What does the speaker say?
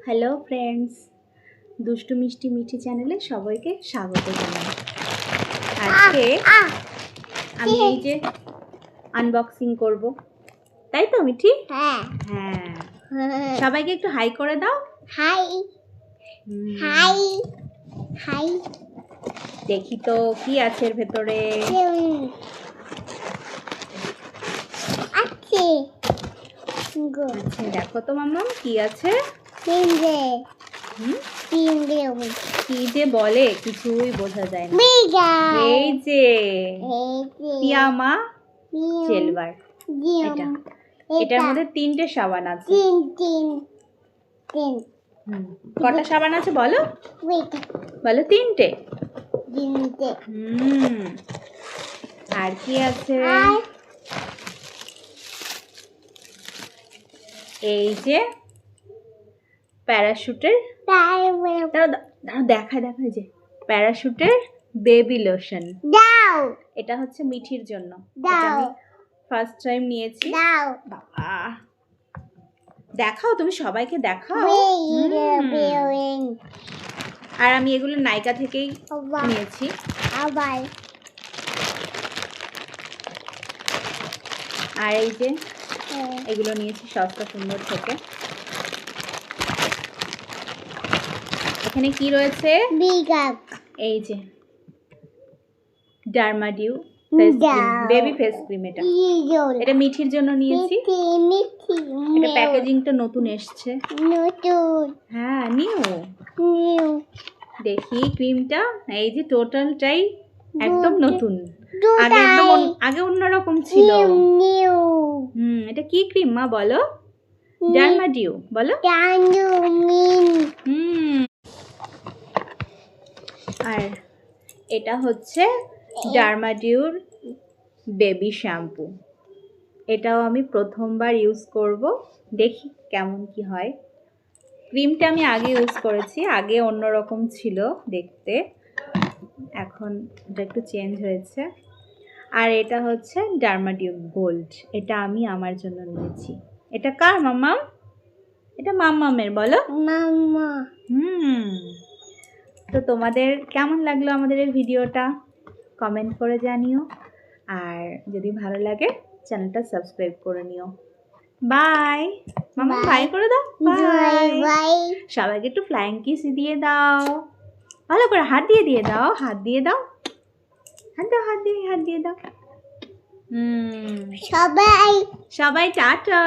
Hello friends, দুষ্টু মিষ্টি মিঠি চ্যানেলে সবাইকে স্বাগত জানাই। আজকে আমি এই যে আনবক্সিং করব, তাই তো মিঠি? হ্যাঁ হ্যাঁ, সবাইকে একটু হাই করে দাও। High high high. দেখি তো কি আছে এর ভেতরে। আছে আচ্ছা দেখো তো মাম্মাম কি আছে। তিনটে হুম, তিনটে কি যে বলে কিছুই বোঝা যায় না। বিগা এই যে পিয়ামা সিলভার, এটা এটার মধ্যে তিনটে সাবান আছে। তিন তিন তিন কটা সাবান আছে বলো? বলো তিনটে। তিনটে আর কি আছে? এই যে প্যারাশুটের, দেখায় যে প্যারাশুটের বেবি লোশন। দাও এটা হচ্ছে মিঠির জন্য। দাও ফার্স্ট টাইম নিয়েছি। দাও বাবা, দেখাও, তুমি সবাইকে দেখাও। আর আমি এগুলো নাইকা থেকেই নিয়েছি। আবার আর এই যে এগুলো নিয়েছি সস্তা সুন্দর থেকে। এখানে কি রয়েছে? এই যে ডার্মাডিউ বেবি ফেস ক্রিম। এটা মিঠির জন্য নিয়েছি। এটা প্যাকেজিংটা নতুন এসছে। হ্যাঁ, নিউ। দেখি ক্রিমটা, এই যে টোটালটাই একদম নতুন। আগে অন্যরকম ছিল। এটা কি ক্রিম মা বলো? ডার্মাডিউ বলো। আর এটা হচ্ছে ডার্মাডিউর বেবি শ্যাম্পু। এটাও আমি প্রথমবার ইউজ করব, দেখি কেমন কি হয়। ক্রিমটা আমি আগে ইউজ করেছি, আগে অন্যরকম ছিল দেখতে, এখন এটা একটু চেঞ্জ হয়েছে। আর এটা হচ্ছে ডার্মাডিউ গোল্ড, এটা আমি আমার জন্য নিয়েছি। এটা কার মাম্মাম? এটা মাম্মামের বলো। মাম্মা তো তোমাদের কেমন লাগলো আমাদের এই ভিডিওটা কমেন্ট করে জানিও, আর যদি ভালো লাগে চ্যানেলটা সাবস্ক্রাইব করে নিও। বাই মামা, বাই করে দাও। বাই। সবাইকে একটু ফ্লাইং কিস দিয়ে দাও, ভালো করে হাত দিয়ে দাও, হাত দিয়ে দাও, হাত দিয়ে দাও। সবাই টাটা।